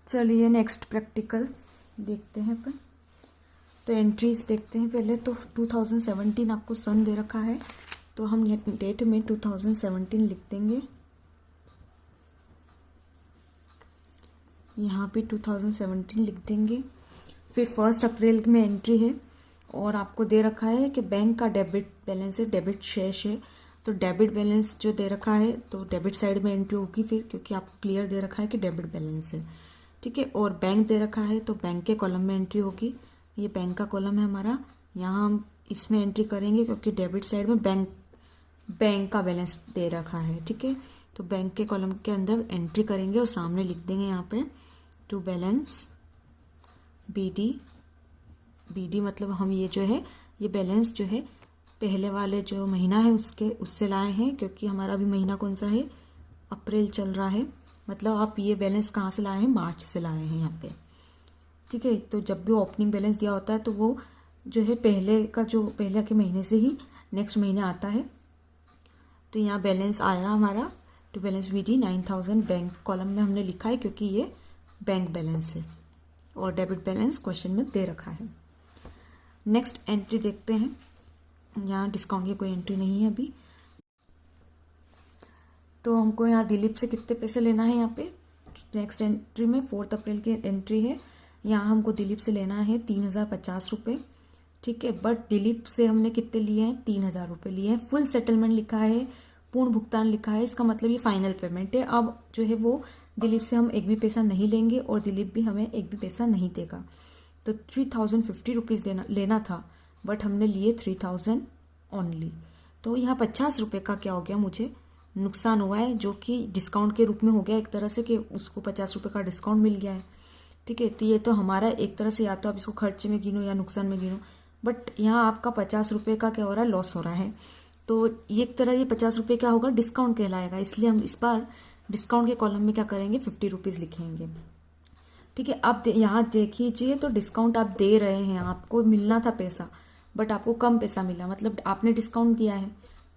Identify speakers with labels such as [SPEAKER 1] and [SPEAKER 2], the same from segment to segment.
[SPEAKER 1] चलिए next practical देखते हैं अपन। तो एंट्रीज देखते हैं पहले। तो 2017 आपको सन दे रखा है, तो हम डेट में 2017 लिख देंगे। यहाँ पे 2017 लिख देंगे। फिर 1 अप्रैल में एंट्री है और आपको दे रखा है कि बैंक का डेबिट बैलेंस है, डेबिट शेष है। तो डेबिट बैलेंस जो दे रखा है तो डेबिट साइड में एंट्री होगी फिर, क्योंकि आपको क्लियर दे रखा है कि डेबिट बैलेंस है, ठीक है। और बैंक दे रखा है तो बैंक के कॉलम में एंट्री होगी। ये बैंक का कॉलम है हमारा, यहाँ हम इसमें एंट्री करेंगे क्योंकि डेबिट साइड में बैंक का बैलेंस दे रखा है, ठीक है। तो बैंक के कॉलम के अंदर एंट्री करेंगे और सामने लिख देंगे यहाँ पे टू बैलेंस बीडी मतलब हम ये जो है ये बैलेंस जो है पहले वाले जो महीना है उससे लाए हैं, क्योंकि हमारा अभी महीना कौन सा है, अप्रैल चल रहा है। मतलब आप ये बैलेंस कहाँ से लाए हैं, मार्च से लाए हैं यहाँ पे, ठीक है। तो जब भी ओपनिंग बैलेंस दिया होता है तो वो जो है पहले के महीने से ही नेक्स्ट महीने आता है। तो यहाँ बैलेंस आया हमारा to balance B D 9000 bank column में हमने लिखा है क्योंकि ये बैंक बैलेंस है और डेबिट बैलेंस क्वेश्चन में दे रखा है। नेक्स्ट एंट्री देखते हैं। यहाँ डिस्काउंट की कोई एंट्री नहीं है अभी। तो हमको यहाँ दिलीप से कितने पैसे लेना है, यहाँ पे नेक्स्ट एंट्री में 4 अप्रैल की एंट्री है। यहाँ हमको दिलीप से लेना है 3050 रुपये, ठीक है। बट दिलीप से हमने कितने लिए हैं, 3000 रुपये लिए हैं। फुल सेटलमेंट लिखा है, पूर्ण भुगतान लिखा है, इसका मतलब ये फाइनल पेमेंट है। अब जो है वो दिलीप से हम एक भी पैसा नहीं लेंगे और दिलीप भी हमें एक भी पैसा नहीं देगा। तो 3050 रुपीज़ लेना था बट हमने लिए 3000 ओनली। तो यहाँ 50 रुपये का क्या हो गया, मुझे नुकसान हुआ है, जो कि डिस्काउंट के रूप में हो गया एक तरह से, कि उसको 50 रुपये का डिस्काउंट मिल गया है, ठीक है। तो ये तो हमारा एक तरह से या तो आप इसको खर्चे में गिनो या नुकसान में गिनो, बट यहाँ आपका 50 रुपये का क्या हो रहा है, लॉस हो रहा है। तो ये एक तरह ये 50 रुपये क्या होगा, डिस्काउंट कहलाएगा। इसलिए हम इस बार डिस्काउंट के कॉलम में क्या करेंगे, 50 रुपीज़ लिखेंगे, ठीक है। अब यहाँ देखिए, तो डिस्काउंट आप दे रहे हैं, आपको मिलना था पैसा बट आपको कम पैसा मिला, मतलब आपने डिस्काउंट दिया है।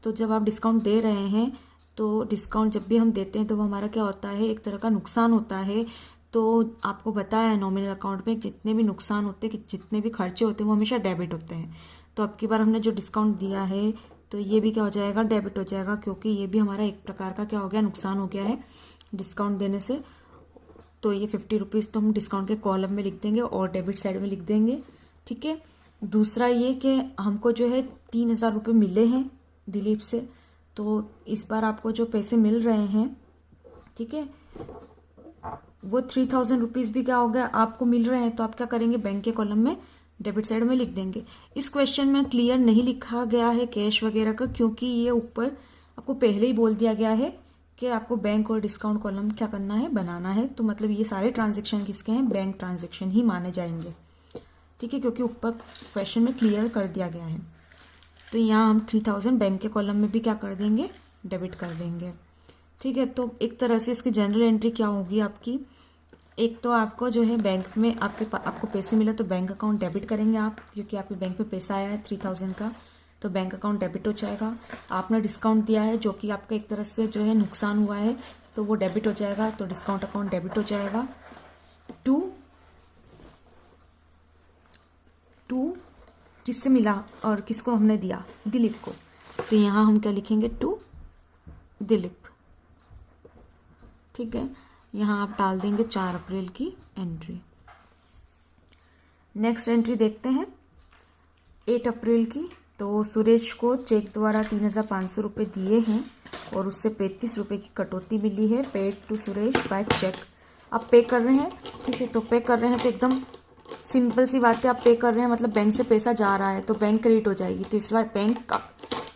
[SPEAKER 1] तो जब आप डिस्काउंट दे रहे हैं तो डिस्काउंट जब भी हम देते हैं तो वो हमारा क्या होता है, एक तरह का नुकसान होता है। तो आपको बताया है नॉमिनल अकाउंट में जितने भी नुकसान होते हैं, जितने भी खर्चे होते हैं वो हमेशा डेबिट होते हैं। तो अब की बार हमने जो डिस्काउंट दिया है तो ये भी क्या हो जाएगा, डेबिट हो जाएगा, क्योंकि ये भी हमारा एक प्रकार का क्या हो गया, नुकसान हो गया है डिस्काउंट देने से। तो ये 50 रुपीज़ तो हम डिस्काउंट के कॉलम में लिख देंगे और डेबिट साइड में लिख देंगे, ठीक है। दूसरा ये कि हमको जो है 3000 रुपये मिले हैं दिलीप से, तो इस बार आपको जो पैसे मिल रहे हैं, ठीक है, वो 3000 रुपीज़ भी क्या हो गया, आपको मिल रहे हैं। तो आप क्या करेंगे, बैंक के कॉलम में डेबिट साइड में लिख देंगे। इस क्वेश्चन में क्लियर नहीं लिखा गया है कैश वगैरह का, क्योंकि ये ऊपर आपको पहले ही बोल दिया गया है कि आपको बैंक और डिस्काउंट कॉलम क्या करना है, बनाना है। तो मतलब ये सारे ट्रांजेक्शन किसके हैं, बैंक ट्रांजेक्शन ही माने जाएंगे, ठीक है, क्योंकि ऊपर क्वेश्चन में क्लियर कर दिया गया है। तो यहाँ हम 3000 बैंक के कॉलम में भी क्या कर देंगे, डेबिट कर देंगे, ठीक है। तो एक तरह से इसकी जनरल एंट्री क्या होगी आपकी, एक तो आपको जो है बैंक में आपको पैसे मिला तो बैंक अकाउंट डेबिट करेंगे आप, क्योंकि आपके बैंक में पैसा आया है 3000 का, तो बैंक अकाउंट डेबिट हो जाएगा। आपने डिस्काउंट दिया है जो कि आपका एक तरह से जो है नुकसान हुआ है, तो वो डेबिट हो जाएगा, तो डिस्काउंट अकाउंट डेबिट हो जाएगा। टू किससे मिला और किसको हमने दिया, दिलीप को, तो यहाँ हम क्या लिखेंगे, टू दिलीप, ठीक है। यहाँ आप डाल देंगे 4 अप्रैल की एंट्री। नेक्स्ट एंट्री देखते हैं 8 अप्रैल की। तो सुरेश को चेक द्वारा 3500 रुपये दिए हैं और उससे 35 रुपये की कटौती मिली है, paid to Suresh by cheque. आप पे कर रहे हैं, ठीक है, तो पे कर रहे हैं तो एकदम सिंपल सी बात है, आप पे कर रहे हैं मतलब बैंक से पैसा जा रहा है तो बैंक क्रेडिट हो जाएगी। तो इस बार बैंक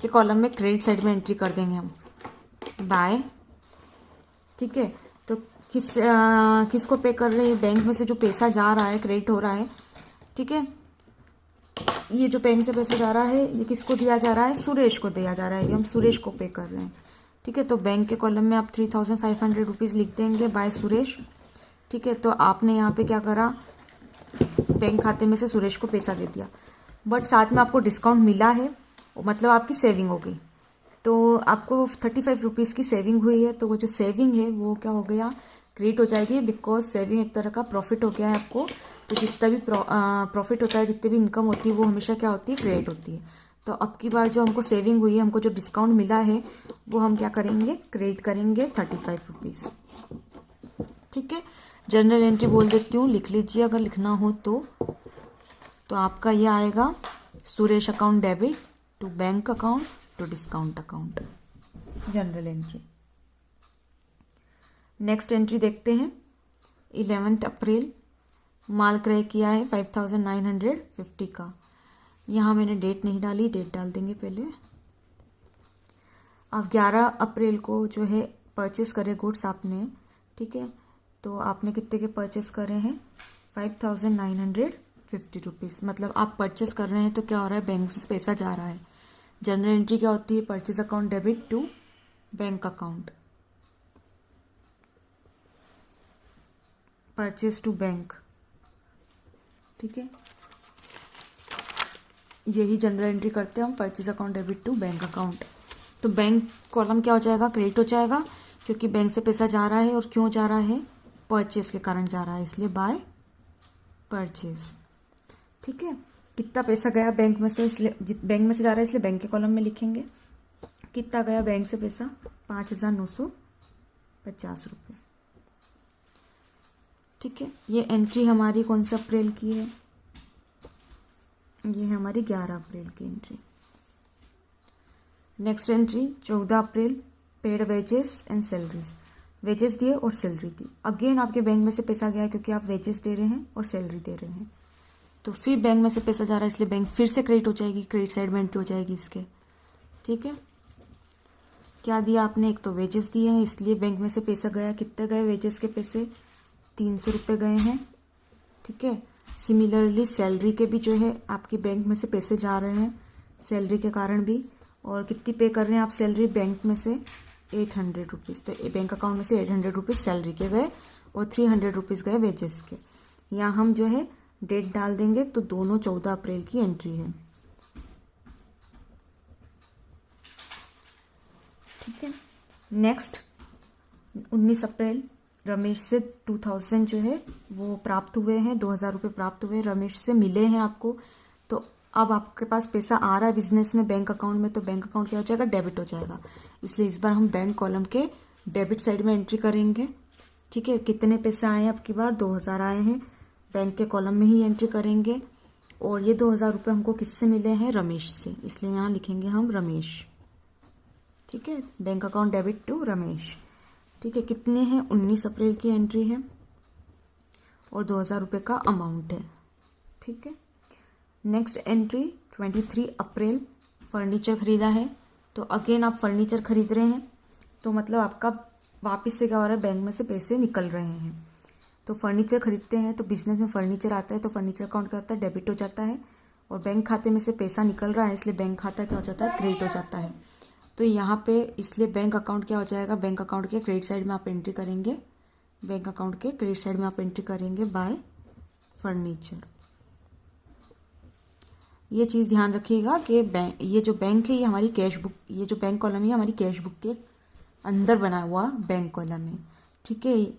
[SPEAKER 1] के कॉलम में क्रेडिट साइड में एंट्री कर देंगे हम, बाय, ठीक है। तो किसको पे कर रहे हैं, बैंक में से जो पैसा जा रहा है, क्रेडिट हो रहा है, ठीक है। ये जो बैंक से पैसा जा रहा है ये किसको दिया जा रहा है, सुरेश को दिया जा रहा है, ये हम सुरेश को पे कर रहे हैं, ठीक है। तो बैंक के कॉलम में आप 3500 रुपीज़ लिख देंगे, बाय सुरेश, ठीक है। तो आपने यहाँ पे क्या करा, बैंक खाते में से सुरेश को पैसा दे दिया, बट साथ में आपको डिस्काउंट मिला है, मतलब आपकी सेविंग हो गई। तो आपको 35 रुपीज़ की सेविंग हुई है, तो वो जो सेविंग है वो क्या हो गया, क्रिएट हो जाएगी, बिकॉज सेविंग एक तरह का प्रॉफिट हो गया है आपको। तो जितना भी प्रॉफिट होता है, जितनी भी इनकम होती है, वो हमेशा क्या होती है, क्रिएट होती है। तो अब की बार जो हमको सेविंग हुई है, हमको जो डिस्काउंट मिला है, वो हम क्या करेंगे, क्रिएट करेंगे 35 रुपीज़। ठीक है, जनरल एंट्री बोल देती हूँ, लिख लीजिए अगर लिखना हो तो आपका ये आएगा Suresh account debit to bank account to discount account, general entry. Next entry देखते हैं। 11 अप्रैल माल क्रय किया है 5950 का। यहाँ मैंने डेट नहीं डाली, डेट डाल देंगे पहले। अब 11 अप्रैल को जो है परचेस करे गुड्स आपने, ठीक है, तो आपने कितने के परचेस करे हैं, 5950 रुपीज़। मतलब आप परचेस कर रहे हैं तो क्या हो रहा है, बैंक से पैसा जा रहा है। जनरल एंट्री क्या होती है, purchase account debit to bank account, purchase to bank. ठीक है, यही जनरल एंट्री करते हैं हम, purchase account debit to bank account. तो बैंक कॉलम क्या हो जाएगा, क्रेडिट हो जाएगा, क्योंकि बैंक से पैसा जा रहा है। और क्यों जा रहा है, परचेस के कारण जा रहा है, इसलिए बाय परचेस। ठीक है, कितना पैसा गया बैंक में से, इसलिए बैंक में से जा रहा है इसलिए बैंक के कॉलम में लिखेंगे। कितना गया बैंक से पैसा, 5950 रुपये। ठीक है, ये एंट्री हमारी कौन सा अप्रैल की है, ये है हमारी 11 अप्रैल की entry. Next entry 14 April, paid wages and salaries. Wages दिए और सैलरी दी। अगेन आपके बैंक में से पैसा गया, क्योंकि आप वेजेस दे रहे हैं और सैलरी दे रहे हैं, तो फिर बैंक में से पैसा जा रहा है, इसलिए बैंक फिर से क्रेडिट हो जाएगी, क्रेडिट साइड में एंट्री हो जाएगी इसके। ठीक है, क्या दिया आपने, एक तो वेजेस दिए हैं, इसलिए बैंक में से पैसा गया। कितने गए वेजेस के पैसे, 300 रुपये गए हैं। ठीक है, सिमिलरली सैलरी के भी जो है आपकी बैंक में से पैसे जा रहे हैं, सैलरी के कारण भी। और कितनी पे कर रहे हैं आप सैलरी, बैंक में से 800 रुपीज़। तो बैंक अकाउंट में से 800 रुपीज़ सैलरी के गए और 300 रुपीज़ गए वेजेस के। यहाँ हम जो है डेट डाल देंगे, तो दोनों 14 अप्रैल की एंट्री है। ठीक है, नेक्स्ट 19 अप्रैल, रमेश से 2000 जो है वो प्राप्त हुए हैं, 2000 रुपये प्राप्त हुए, रमेश से मिले हैं आपको। तो अब आपके पास पैसा आ रहा है बिजनेस में, बैंक अकाउंट में, तो बैंक अकाउंट क्या हो जाएगा, डेबिट हो जाएगा। इसलिए इस बार हम बैंक कॉलम के डेबिट साइड में एंट्री करेंगे। ठीक है, कितने पैसे आए हैं अब की बार, 2000 आए हैं, बैंक के कॉलम में ही एंट्री करेंगे। और ये 2000 रुपये हमको किससे मिले हैं, रमेश से, इसलिए यहाँ लिखेंगे हम रमेश। ठीक है, bank account debit to Ramesh. ठीक है, कितने हैं, 19 अप्रैल की एंट्री है और 2000 रुपये का अमाउंट है। ठीक है, नेक्स्ट एंट्री 23 अप्रैल, फर्नीचर खरीदा है। तो अगेन आप फर्नीचर खरीद रहे हैं, तो मतलब आपका वापस से क्या हो रहा है, बैंक में से पैसे निकल रहे हैं। तो फर्नीचर खरीदते हैं तो बिजनेस में फर्नीचर आता है, तो फर्नीचर अकाउंट क्या होता है, डेबिट हो जाता है। और बैंक खाते में से पैसा निकल रहा है, इसलिए बैंक खाता क्या हो जाता है, क्रेडिट हो जाता है। तो यहाँ पे इसलिए बैंक अकाउंट क्या हो जाएगा, बैंक अकाउंट के क्रेडिट साइड में आप एंट्री करेंगे, बैंक अकाउंट के क्रेडिट साइड में आप एंट्री करेंगे बाय फर्नीचर। ये चीज़ ध्यान रखिएगा कि बैंक, ये जो बैंक है ये हमारी कैश बुक, ये जो बैंक कॉलम है हमारी कैश बुक के अंदर बना हुआ बैंक कॉलम है। ठीक है,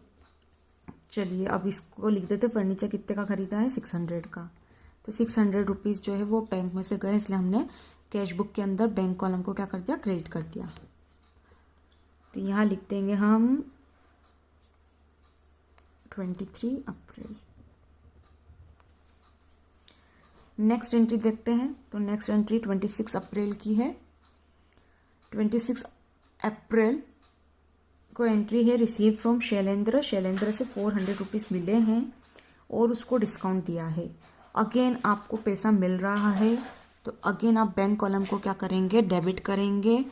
[SPEAKER 1] चलिए अब इसको लिख देते, फर्नीचर कितने का खरीदा है, 600 का। तो 600 रुपीज़ जो है वो बैंक में से गए, इसलिए हमने कैश बुक के अंदर बैंक कॉलम को क्या कर दिया, क्रेडिट कर दिया। तो यहाँ लिख देंगे हम 23 अप्रैल। नेक्स्ट एंट्री देखते हैं, तो नेक्स्ट एंट्री 26 अप्रैल की है। 26 अप्रैल को एंट्री है, रिसीव फ्रॉम शैलेंद्र। शैलेंद्र से 400 रुपीज़ मिले हैं और उसको डिस्काउंट दिया है। अगेन आपको पैसा मिल रहा है, तो अगेन आप बैंक कॉलम को क्या करेंगे, डेबिट करेंगे।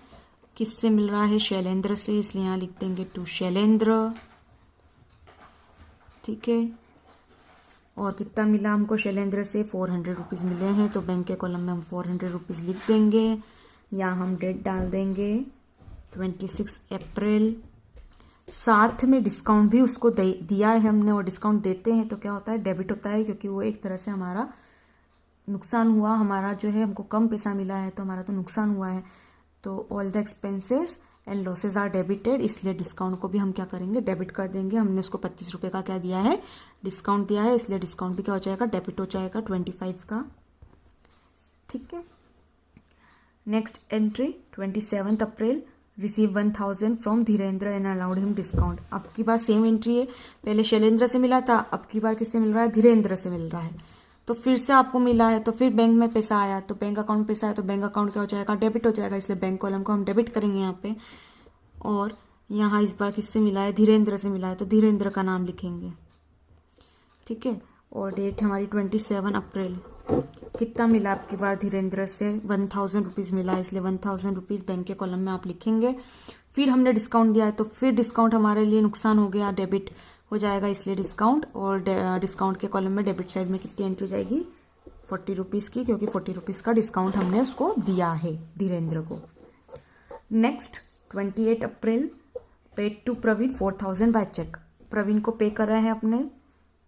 [SPEAKER 1] किससे मिल रहा है, शैलेंद्र से, इसलिए यहाँ लिख देंगे टू शैलेंद्र। ठीक है, और कितना मिला हमको शैलेंद्र से, 400 रुपीज़ मिले हैं, तो बैंक के कॉलम में हम 400 रुपीज़ लिख देंगे। यहाँ हम डेट डाल देंगे 26 अप्रैल। साथ में डिस्काउंट भी उसको दिया है हमने, और डिस्काउंट देते हैं तो क्या होता है, डेबिट होता है, क्योंकि वो एक तरह से हमारा नुकसान हुआ, हमारा जो है हमको कम पैसा मिला है तो हमारा तो नुकसान हुआ है। तो all the expenses and losses are debited, इसलिए डिस्काउंट को भी हम क्या करेंगे, डेबिट कर देंगे। हमने उसको 25 रुपये का क्या दिया है, डिस्काउंट दिया है, इसलिए डिस्काउंट भी क्या हो जाएगा, डेबिट हो जाएगा 25 का। ठीक है। Next entry 27 April, receive 1000 from Dhirendra and allowed him discount. अब की बार सेम एंट्री है, पहले शैलेंद्र से मिला था, अब की बार किससे मिल रहा है, धीरेन्द्र से मिल रहा है। तो फिर से आपको मिला है, तो फिर बैंक में पैसा आया, तो बैंक अकाउंट में पैसा आया, तो बैंक अकाउंट क्या हो जाएगा, डेबिट हो जाएगा, इसलिए बैंक कॉलम को हम डेबिट करेंगे यहाँ पे। और यहाँ इस बार किससे मिला है, धीरेन्द्र से मिला है, तो धीरेन्द्र का नाम लिखेंगे। ठीक है। और डेट हमारी 27 अप्रैल। कितना मिला आपकी बार धीरेन्द्र से, 1000 रुपीज़ मिला, इसलिए 1000 रुपीज़ बैंक के कॉलम में आप लिखेंगे। फिर हमने डिस्काउंट दिया है, तो फिर डिस्काउंट हमारे लिए नुकसान हो गया, डेबिट हो जाएगा, इसलिए डिस्काउंट। और डिस्काउंट के कॉलम में डेबिट साइड में कितनी एंट्री हो जाएगी, 40 रुपीज़ की, क्योंकि 40 रुपीज़ का डिस्काउंट हमने उसको दिया है धीरेन्द्र को। Next 28 April, paid to Praveen 4000 by cheque. Praveen को पे कर रहे हैं अपने,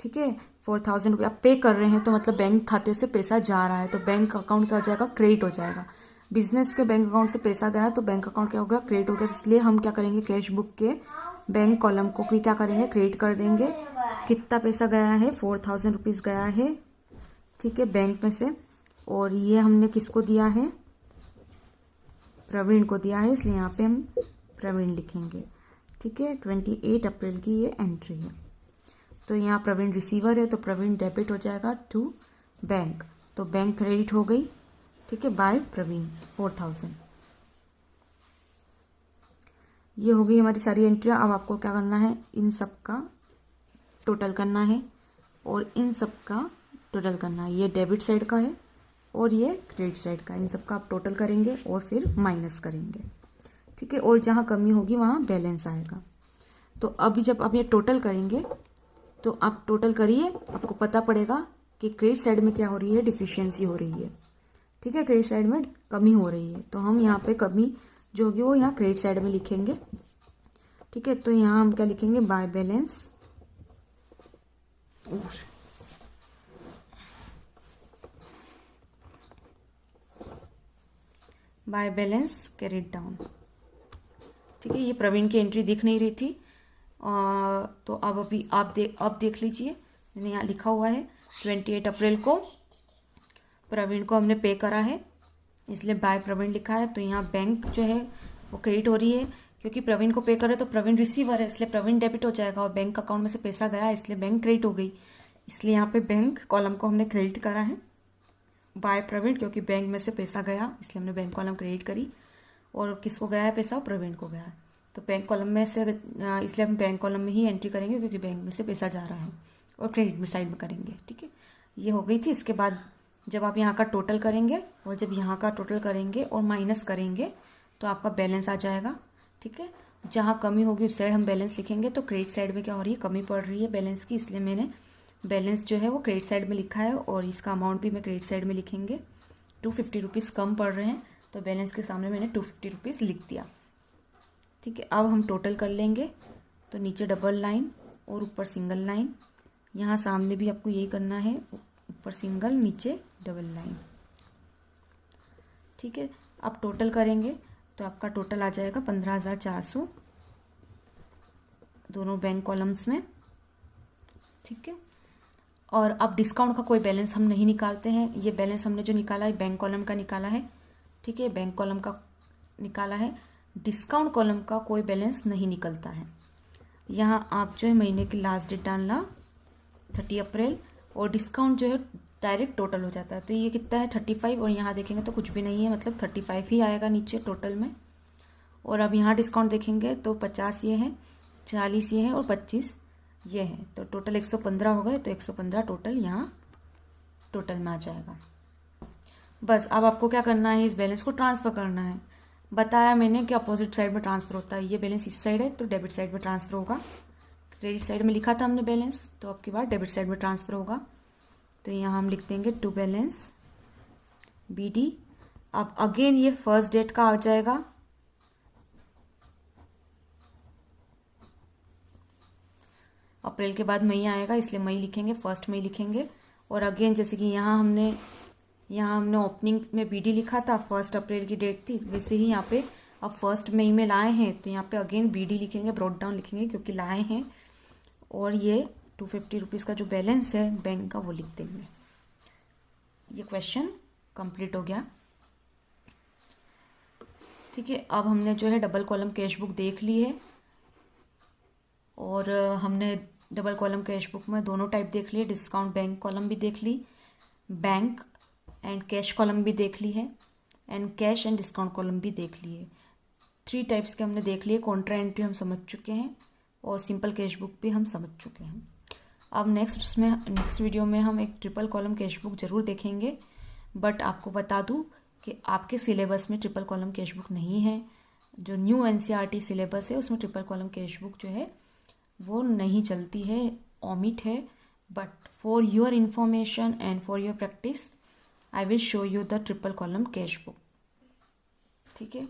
[SPEAKER 1] ठीक है, 4000 रुपये आप पे कर रहे हैं, तो मतलब बैंक खाते से पैसा जा रहा है, तो बैंक अकाउंट क्या हो जाएगा, क्रेडिट हो जाएगा। बिजनेस के बैंक अकाउंट से पैसा गया तो बैंक अकाउंट क्या होगा, क्रेडिट हो गया। इसलिए हम क्या करेंगे, कैश बुक के बैंक कॉलम को भी क्या करेंगे, क्रेडिट कर देंगे। कितना पैसा गया है, 4000 रुपीज़ गया है, ठीक है, बैंक में से। और ये हमने किसको दिया है, प्रवीण को दिया है, इसलिए यहाँ पे हम प्रवीण लिखेंगे। ठीक है। 28 अप्रैल की ये एंट्री है। तो यहाँ प्रवीण रिसीवर है, तो प्रवीण डेबिट हो जाएगा टू बैंक, तो बैंक क्रेडिट हो गई। ठीक है, बाय प्रवीण 4000। ये हो गई हमारी सारी एंट्रियाँ। अब आपको क्या करना है, इन सब का टोटल करना है और इन सब का टोटल करना है। ये डेबिट साइड का है और ये क्रेडिट साइड का, इन सब का आप टोटल करेंगे और फिर माइनस करेंगे। ठीक है। और जहाँ कमी होगी वहाँ बैलेंस आएगा। तो अभी जब आप ये टोटल करेंगे तो आप टोटल करिए, आपको पता पड़ेगा कि क्रेडिट साइड में क्या हो रही है, डिफिशियंसी हो रही है। ठीक है, क्रेडिट साइड में कमी हो रही है, तो हम यहाँ पे कमी जो होगी वो यहाँ क्रेडिट साइड में लिखेंगे। ठीक है, तो यहाँ हम क्या लिखेंगे, by balance, by balance carried down. ठीक है, ये प्रवीण की एंट्री दिख नहीं रही थी, तो अब अभी आप देख लीजिए, मैंने यहाँ लिखा हुआ है 28 अप्रैल को प्रवीण को हमने पे करा है, इसलिए बाय प्रवीण लिखा है। तो यहाँ बैंक जो है वो क्रेडिट हो रही है, क्योंकि प्रवीण को पे करे तो प्रवीण रिसीवर है, इसलिए प्रवीण डेबिट हो जाएगा। और बैंक अकाउंट में से पैसा गया, इसलिए बैंक क्रेडिट हो गई, इसलिए यहाँ पे बैंक कॉलम को हमने क्रेडिट करा है बाय प्रवीण, क्योंकि बैंक में से पैसा गया, इसलिए हमने बैंक कॉलम क्रेडिट करी। और किसको गया है पैसा, प्रवीण को गया है, तो बैंक कॉलम में से, इसलिए हम बैंक कॉलम में ही एंट्री करेंगे, क्योंकि बैंक में से पैसा जा रहा है, और क्रेडिट में साइड में करेंगे। ठीक है, ये हो गई थी। इसके बाद जब आप यहाँ का टोटल करेंगे और जब यहाँ का टोटल करेंगे और माइनस करेंगे तो आपका बैलेंस आ जाएगा। ठीक है, जहाँ कमी होगी उस साइड हम बैलेंस लिखेंगे। तो क्रेडिट साइड में क्या हो रही है, कमी पड़ रही है बैलेंस की, इसलिए मैंने बैलेंस जो है वो क्रेडिट साइड में लिखा है, और इसका अमाउंट भी मैं क्रेडिट साइड में लिखेंगे। 250 रुपीज़ कम पड़ रहे हैं, तो बैलेंस के सामने मैंने 250 रुपीज़ लिख दिया। ठीक है, अब हम टोटल कर लेंगे, तो नीचे डबल लाइन और ऊपर सिंगल लाइन, यहाँ सामने भी आपको यही करना है, ऊपर सिंगल नीचे डबल लाइन। ठीक है, अब टोटल करेंगे तो आपका टोटल आ जाएगा 15,400 दोनों बैंक कॉलम्स में। ठीक है, और अब डिस्काउंट का कोई बैलेंस हम नहीं निकालते हैं, ये बैलेंस हमने जो निकाला है बैंक कॉलम का निकाला है। ठीक है, बैंक कॉलम का निकाला है, डिस्काउंट कॉलम का कोई बैलेंस नहीं निकलता है। यहाँ आप जो है महीने की लास्ट डेट डालना 30 अप्रैल, और डिस्काउंट जो है डायरेक्ट टोटल हो जाता है। तो ये कितना है 35, और यहाँ देखेंगे तो कुछ भी नहीं है, मतलब 35 ही आएगा नीचे टोटल में। और अब यहाँ डिस्काउंट देखेंगे तो 50 ये है, 40 ये है और 25 ये है, तो टोटल 115 हो गए। तो 115 टोटल यहाँ टोटल में आ जाएगा। बस अब आपको क्या करना है, इस बैलेंस को ट्रांसफ़र करना है। बताया मैंने कि अपोजिट साइड में ट्रांसफ़र होता है, ये बैलेंस इस साइड है तो डेबिट साइड में ट्रांसफ़र होगा। क्रेडिट साइड में लिखा था हमने बैलेंस, तो अब की बार डेबिट साइड में ट्रांसफ़र होगा। तो यहाँ हम लिख देंगे टू बैलेंस BD। अब अगेन ये फर्स्ट डेट का आ जाएगा, अप्रैल के बाद मई आएगा, इसलिए मई लिखेंगे, फर्स्ट मई लिखेंगे। और अगेन जैसे कि यहाँ हमने ओपनिंग में BD लिखा था, 1 अप्रैल की डेट थी, वैसे ही यहाँ पे अब फर्स्ट मई में लाए हैं तो यहाँ पे अगेन BD लिखेंगे, ब्रॉट डाउन लिखेंगे क्योंकि लाए हैं, और ये 250 रुपीज़ का जो बैलेंस है बैंक का वो लिख देंगे। ये क्वेश्चन कंप्लीट हो गया। ठीक है, अब हमने जो है डबल कॉलम कैश बुक देख ली है, और हमने डबल कॉलम कैश बुक में दोनों टाइप देख लिए, डिस्काउंट बैंक कॉलम भी देख ली, बैंक एंड कैश कॉलम भी देख ली है, and cash and discount column भी देख ली है। 3 टाइप्स के हमने देख लिए। कॉन्ट्रा एंट्री हम समझ चुके हैं और सिंपल कैश बुक भी हम समझ चुके हैं। अब नेक्स्ट वीडियो में हम एक ट्रिपल कॉलम कैश बुक जरूर देखेंगे, बट आपको बता दूं कि आपके सिलेबस में ट्रिपल कॉलम कैश बुक नहीं है। जो न्यू NCERT सिलेबस है उसमें ट्रिपल कॉलम कैश बुक जो है वो नहीं चलती है, ओमिट है। But for your information and for your practice I will show you the triple column cash book. ठीक है।